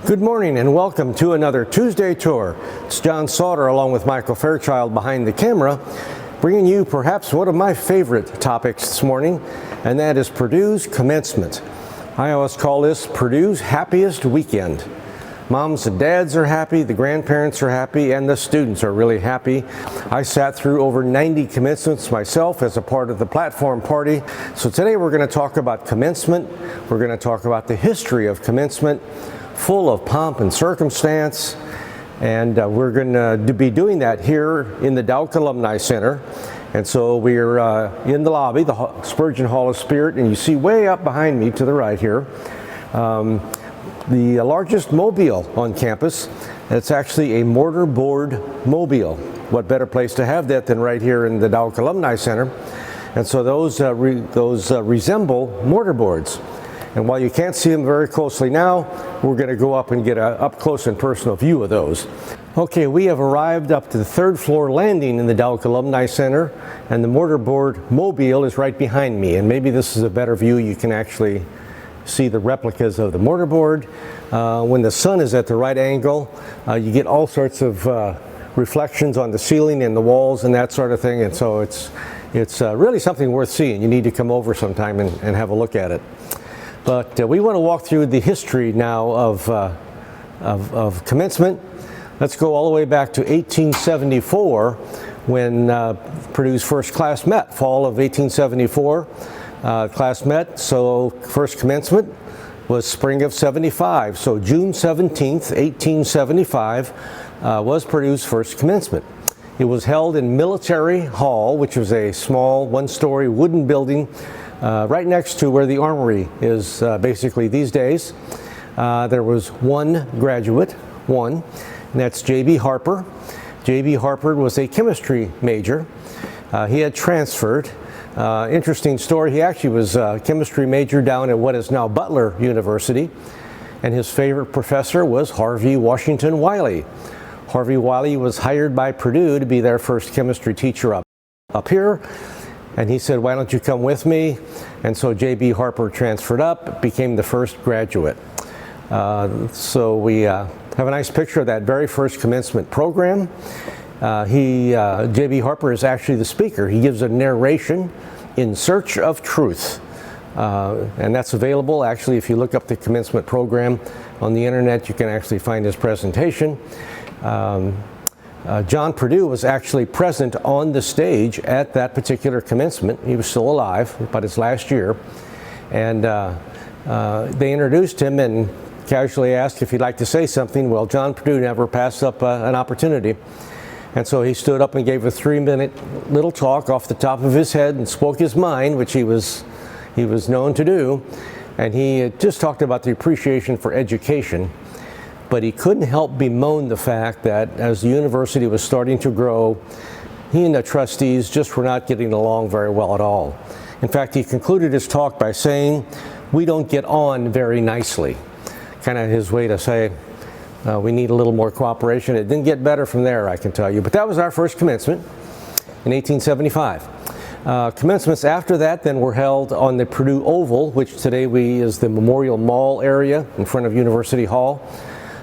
Good morning and welcome to another Tuesday Tour. It's John Sautter along with Michael Fairchild behind the camera, bringing you perhaps one of my favorite topics this morning, and that is Purdue's commencement. I always call this Purdue's happiest weekend. Moms and dads are happy, the grandparents are happy, and the students are really happy. I sat through over 90 commencements myself as a part of the platform party. So today we're going to talk about commencement. We're going to talk about the history of commencement, full of pomp and circumstance, and we're going to be doing that here in the Dauch Alumni Center. And so we're in the lobby, the Spurgeon Hall of Spirit, and you see way up behind me to the right here, the largest mobile on campus. It's actually a mortarboard mobile. What better place to have that than right here in the Dauch Alumni Center? And so those resemble mortarboards. And while you can't see them very closely now, we're going to go up and get an up-close and personal view of those. Okay, we have arrived up to the third floor landing in the Dauch Alumni Center, and the mortarboard mobile is right behind me. And maybe this is a better view. You can actually see the replicas of the mortarboard. When the sun is at the right angle, you get all sorts of reflections on the ceiling and the walls and that sort of thing. And so it's really something worth seeing. You need to come over sometime and have a look at it. But we want to walk through the history now of commencement. Let's go all the way back to 1874 when Purdue's first class met, fall of 1874. Class met, so first commencement was spring of 75. So June 17th, 1875 was Purdue's first commencement. It was held in Military Hall, which was a small one-story wooden building right next to where the armory is basically these days. There was one graduate, and that's J.B. Harper. J.B. Harper was a chemistry major. He had transferred. Interesting story, he actually was a chemistry major down at what is now Butler University, and his favorite professor was Harvey Washington Wiley. Harvey Wiley was hired by Purdue to be their first chemistry teacher up here. And he said, why don't you come with me? And so J.B. Harper transferred up, became the first graduate. So we have a nice picture of that very first commencement program. J.B. Harper is actually the speaker. He gives a narration, In Search of Truth. And that's available. Actually, if you look up the commencement program on the internet, you can actually find his presentation. John Purdue was actually present on the stage at that particular commencement. He was still alive, but his last year. And they introduced him and casually asked if he'd like to say something. Well, John Purdue never passed up an opportunity. And so he stood up and gave a 3-minute little talk off the top of his head and spoke his mind, which he was known to do. And he just talked about the appreciation for education. But he couldn't help bemoan the fact that as the university was starting to grow, he and the trustees just were not getting along very well at all. In fact, he concluded his talk by saying, we don't get on very nicely. Kind of his way to say, we need a little more cooperation. It didn't get better from there, I can tell you. But that was our first commencement in 1875. Commencements after that then were held on the Purdue Oval, which today is the Memorial Mall area in front of University Hall.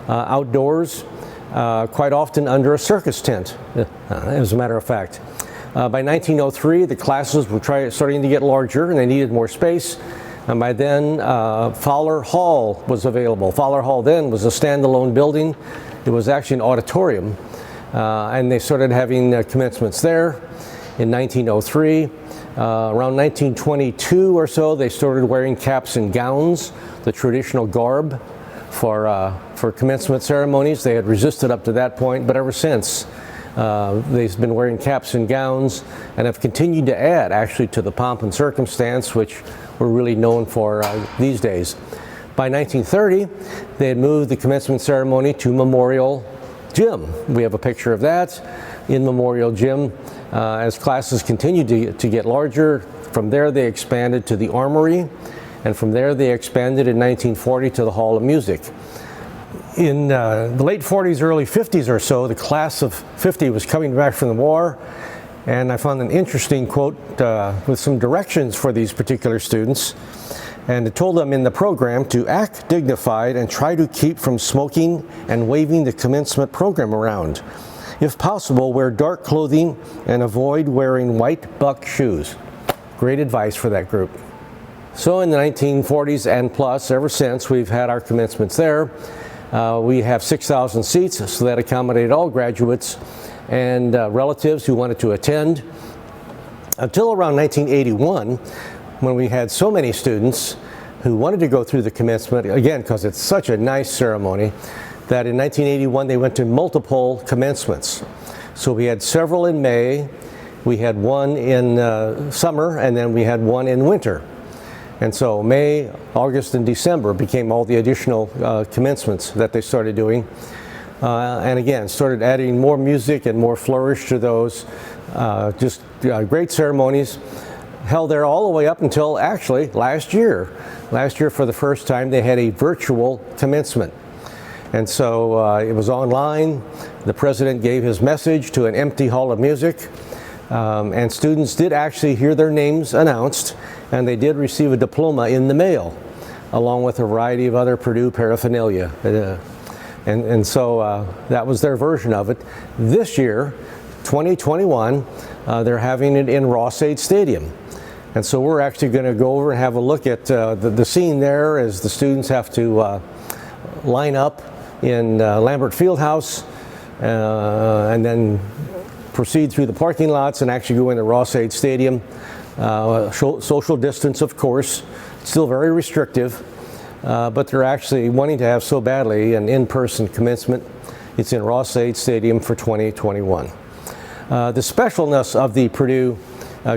Outdoors, quite often under a circus tent, as a matter of fact. By 1903, the classes were starting to get larger and they needed more space. And by then, Fowler Hall was available. Fowler Hall then was a standalone building. It was actually an auditorium. And they started having commencements there in 1903. Around 1922 or so, they started wearing caps and gowns, the traditional garb for commencement ceremonies. They had resisted up to that point, but ever since they've been wearing caps and gowns and have continued to add actually to the pomp and circumstance, which we're really known for these days. By 1930, they had moved the commencement ceremony to Memorial Gym. We have a picture of that in Memorial Gym. As classes continued to get larger, from there they expanded to the Armory, and from there they expanded in 1940 to the Hall of Music. In the late 40s, early 50s or so, the class of 50 was coming back from the war, and I found an interesting quote with some directions for these particular students. And it told them in the program to act dignified and try to keep from smoking and waving the commencement program around. If possible, wear dark clothing and avoid wearing white buck shoes. Great advice for that group. So in the 1940s and plus, ever since, we've had our commencements there. We have 6,000 seats, so that accommodated all graduates and relatives who wanted to attend. Until around 1981, when we had so many students who wanted to go through the commencement, again, because it's such a nice ceremony, that in 1981 they went to multiple commencements. So we had several in May, we had one in summer, and then we had one in winter. And so May, August, and December became all the additional commencements that they started doing. And again, started adding more music and more flourish to those. Just great ceremonies held there all the way up until actually last year. Last year, for the first time, they had a virtual commencement. And so it was online. The president gave his message to an empty hall of music. And students did actually hear their names announced, and they did receive a diploma in the mail, along with a variety of other Purdue paraphernalia. And so that was their version of it. This year, 2021, they're having it in Ross-Ade Stadium. And so we're actually going to go over and have a look at the scene there as the students have to line up in Lambert Fieldhouse and then proceed through the parking lots and actually go into Ross-Ade Stadium. Social distance, of course, still very restrictive, but they're actually wanting to have so badly an in-person commencement. It's in Ross-Ade Stadium for 2021. The specialness of the Purdue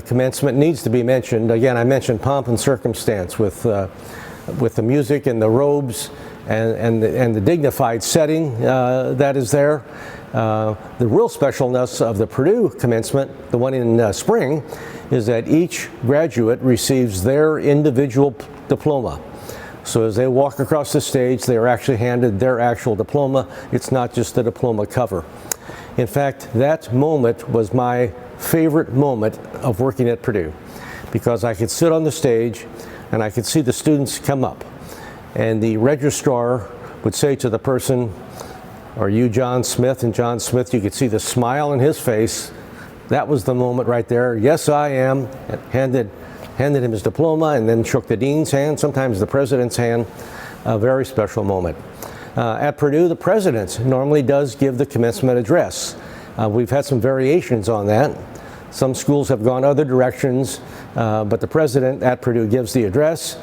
commencement needs to be mentioned. Again, I mentioned pomp and circumstance with the music and the robes and the dignified setting that is there. The real specialness of the Purdue commencement, the one in spring, is that each graduate receives their individual diploma. So as they walk across the stage, they are actually handed their actual diploma. It's not just the diploma cover. In fact, that moment was my favorite moment of working at Purdue, because I could sit on the stage and I could see the students come up, and the registrar would say to the person, "Are you John Smith?" And John Smith, you could see the smile on his face. That was the moment right there. "Yes, I am." And handed him his diploma, and then shook the dean's hand, sometimes the president's hand. A very special moment. At Purdue, the president normally does give the commencement address. We've had some variations on that. Some schools have gone other directions, but the president at Purdue gives the address.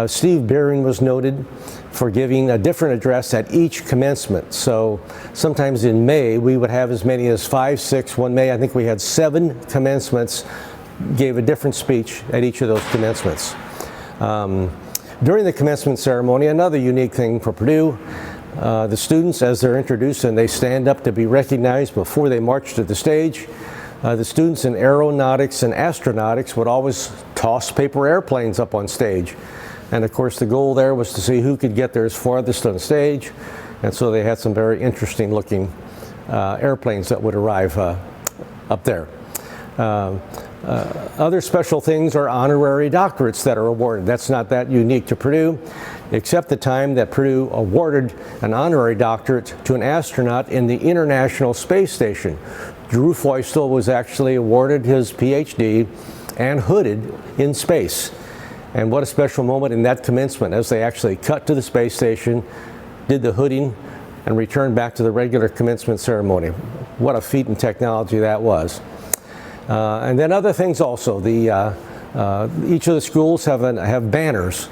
Steve Beering was noted for giving a different address at each commencement. So sometimes in May, we would have as many as 5, 6. One May, I think we had 7 commencements, gave a different speech at each of those commencements. During the commencement ceremony, another unique thing for Purdue, the students, as they're introduced and they stand up to be recognized before they march to the stage, the students in aeronautics and astronautics would always toss paper airplanes up on stage. And of course the goal there was to see who could get theirs farthest on stage. And so they had some very interesting looking airplanes that would arrive up there. Other special things are honorary doctorates that are awarded. That's not that unique to Purdue, except the time that Purdue awarded an honorary doctorate to an astronaut in the International Space Station. Drew Feustel was actually awarded his PhD and hooded in space. And what a special moment in that commencement as they actually cut to the space station, did the hooding, and returned back to the regular commencement ceremony. What a feat in technology that was. And then other things also. Each of the schools have banners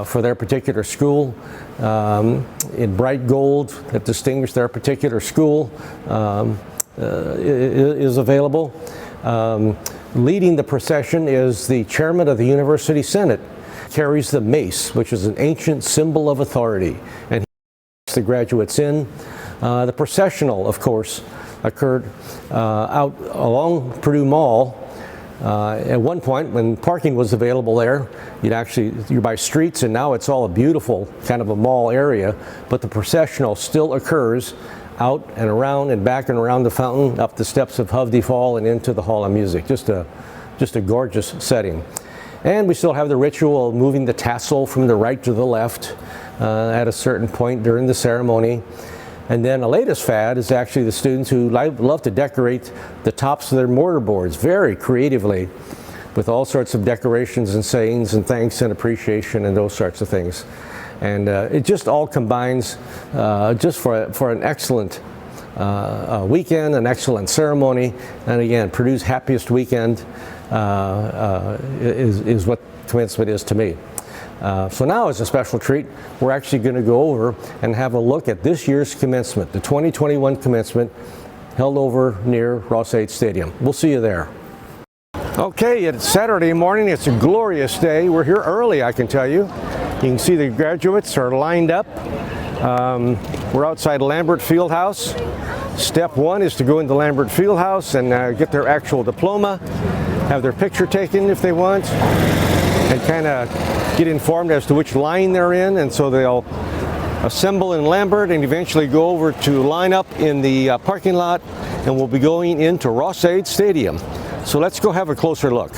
for their particular school in bright gold that distinguish their particular school is available. Leading the procession is the chairman of the University Senate. Carries the mace, which is an ancient symbol of authority, and he takes the graduates in. The processional, of course, occurred out along Purdue Mall. At one point, when parking was available there, you're by streets, and now it's all a beautiful kind of a mall area, but the processional still occurs out and around and back and around the fountain, up the steps of Hovde Fall and into the Hall of Music. Just a gorgeous setting. And we still have the ritual of moving the tassel from the right to the left at a certain point during the ceremony. And then the latest fad is actually the students who love to decorate the tops of their mortar boards very creatively with all sorts of decorations and sayings and thanks and appreciation and those sorts of things. And it just all combines just for an excellent weekend, an excellent ceremony. And again, Purdue's happiest weekend is what commencement is to me. So now, as a special treat, we're actually going to go over and have a look at this year's commencement, the 2021 commencement, held over near Ross-Ade Stadium. We'll see you there. Okay, it's Saturday morning. It's a glorious day. We're here early, I can tell you. You can see the graduates are lined up. We're outside Lambert Fieldhouse. Step one is to go into Lambert Fieldhouse and get their actual diploma, have their picture taken if they want, and kind of get informed as to which line they're in. And so they'll assemble in Lambert and eventually go over to line up in the parking lot, and we'll be going into Ross-Ade Stadium. So let's go have a closer look.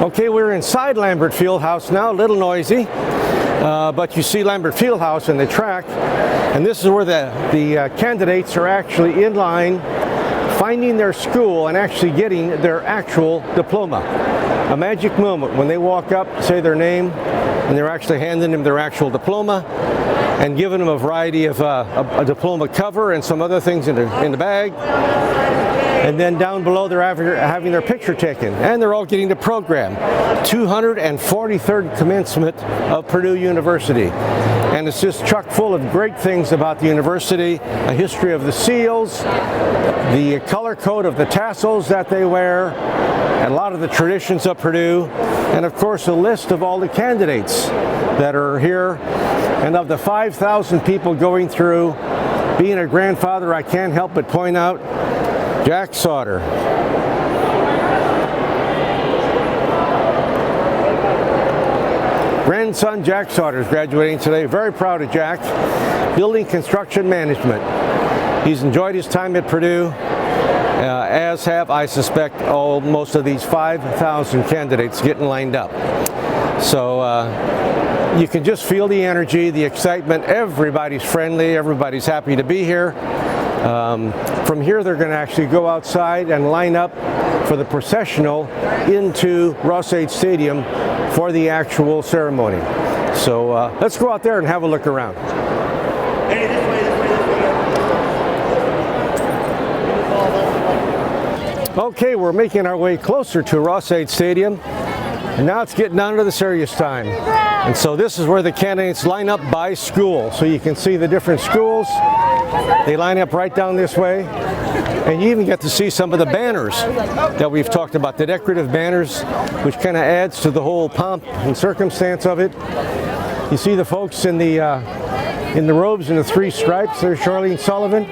Okay, we're inside Lambert Fieldhouse now, a little noisy, but you see Lambert Fieldhouse and the track, and this is where the candidates are actually in line, finding their school and actually getting their actual diploma. A magic moment when they walk up, say their name, and they're actually handing them their actual diploma and giving them a variety of a diploma cover and some other things in the bag. And then down below they're having their picture taken, and they're all getting the program. 243rd commencement of Purdue University. And it's just chock full of great things about the university, a history of the seals, the color code of the tassels that they wear, and a lot of the traditions of Purdue, and of course a list of all the candidates that are here. And of the 5,000 people going through, being a grandfather, I can't help but point out Jack Sautter. Grandson Jack Sautter is graduating today. Very proud of Jack. Building construction management. He's enjoyed his time at Purdue, as have, I suspect, most of these 5,000 candidates getting lined up. So you can just feel the energy, the excitement. Everybody's friendly. Everybody's happy to be here. From here, they're going to actually go outside and line up for the processional into Ross-Ade Stadium for the actual ceremony. So let's go out there and have a look around. Hey, this way. Okay, we're making our way closer to Ross-Ade Stadium, and now it's getting down to the serious time. And so this is where the candidates line up by school. So you can see the different schools. They line up right down this way. And you even get to see some of the banners that we've talked about, the decorative banners, which kind of adds to the whole pomp and circumstance of it. You see the folks in the robes and the three stripes. There's Charlene Sullivan.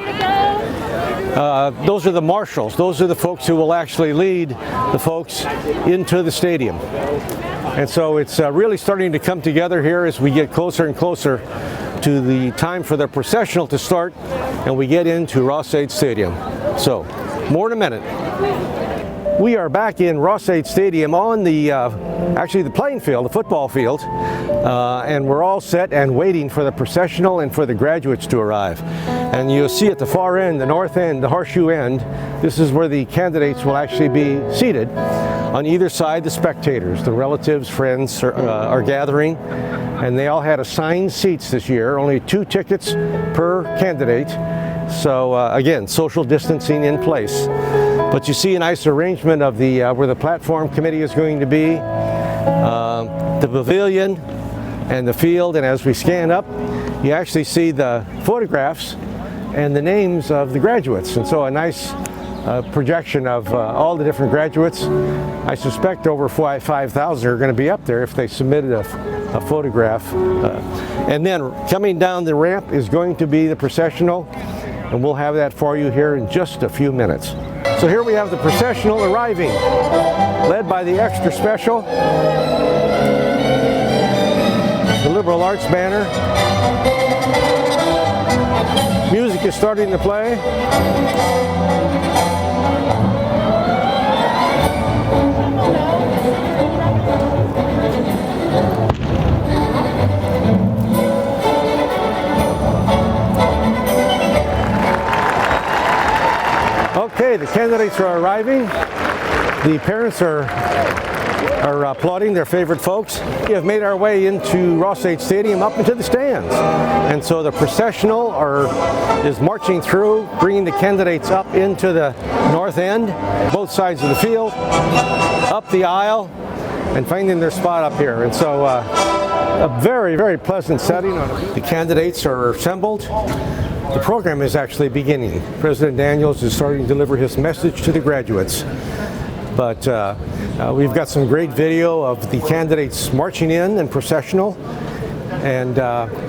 Those are the marshals. Those are the folks who will actually lead the folks into the stadium. And so it's really starting to come together here as we get closer and closer to the time for the processional to start, and we get into Ross-Ade Stadium. So, more in a minute. We are back in Ross-Ade Stadium on the actually the playing field, the football field, and we're all set and waiting for the processional and for the graduates to arrive. And you'll see at the far end, the north end, the horseshoe end, this is where the candidates will actually be seated. On either side, the spectators, the relatives, friends are gathering, and they all had assigned seats this year, only 2 tickets per candidate. So again, social distancing in place. But you see a nice arrangement of the where the platform committee is going to be, the pavilion, and the field. And as we scan up, you actually see the photographs and the names of the graduates. And so a nice projection of all the different graduates. I suspect over 5,000 are going to be up there if they submitted a photograph. And then coming down the ramp is going to be the processional, and we'll have that for you here in just a few minutes. So here we have the processional arriving, led by the extra special, the liberal arts banner. Music is starting to play. Okay, the candidates are arriving. The parents are applauding their favorite folks. We have made our way into Ross-Ade Stadium up into the stands. And so the processional is marching through, bringing the candidates up into the north end, both sides of the field, up the aisle, and finding their spot up here. And so a very, very pleasant setting. The candidates are assembled. The program is actually beginning. President Daniels is starting to deliver his message to the graduates. But we've got some great video of the candidates marching in processional, and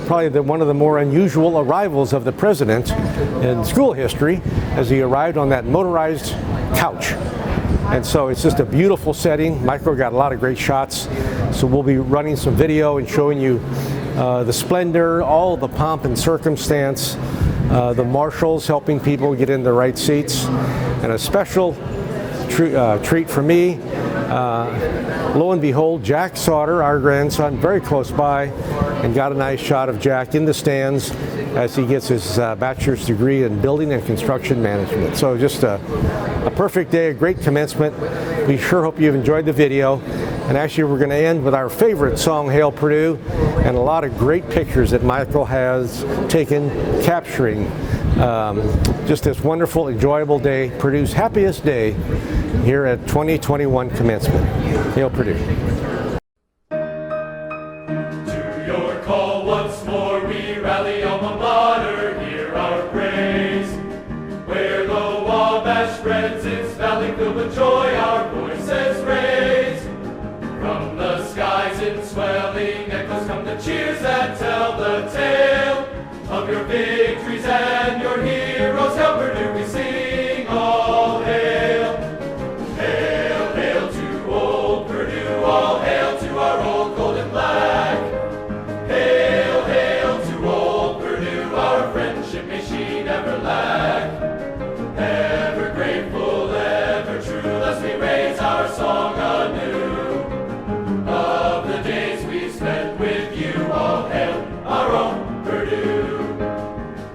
probably one of the more unusual arrivals of the president in school history, as he arrived on that motorized couch. And so it's just a beautiful setting. Michael got a lot of great shots, so we'll be running some video and showing you the splendor, all the pomp and circumstance, the marshals helping people get in the right seats, and a special treat for me. Lo and behold, Jack Sautter, our grandson, very close by, and got a nice shot of Jack in the stands as he gets his bachelor's degree in building and construction management. So just a perfect day, a great commencement. We sure hope you've enjoyed the video. And actually, we're going to end with our favorite song, Hail Purdue, and a lot of great pictures that Michael has taken, capturing just this wonderful, enjoyable day, Purdue's happiest day here at 2021 Commencement. Hail Purdue. To your call once more we rally, alma mater, hear our praise. Where the Wabash spreads its valley filled with joy, our voices raise. From the skies in swelling echoes come the cheers that tell the tale of your victories and your heroes. Hail Purdue, we sing all hail. Hail, hail to old Purdue, all hail to our old gold and black. Hail, hail to old Purdue, our friendship may she never lack. Ever grateful, ever true, thus we raise our song anew. Of the days we spent with you, all hail our own Purdue.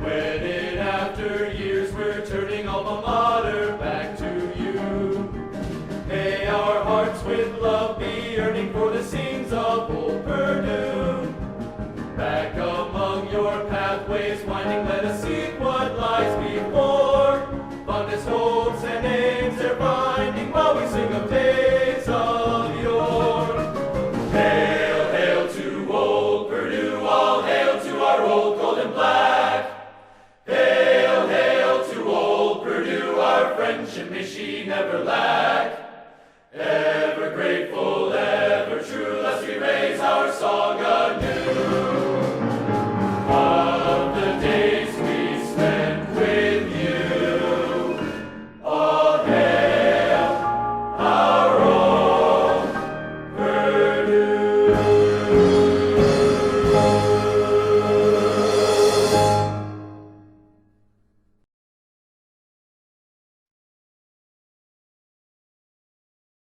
Wedded after years, we're turning alma mater back to you. May our hearts with love be yearning for the scenes of old Purdue. Back among your pathways winding, let us seek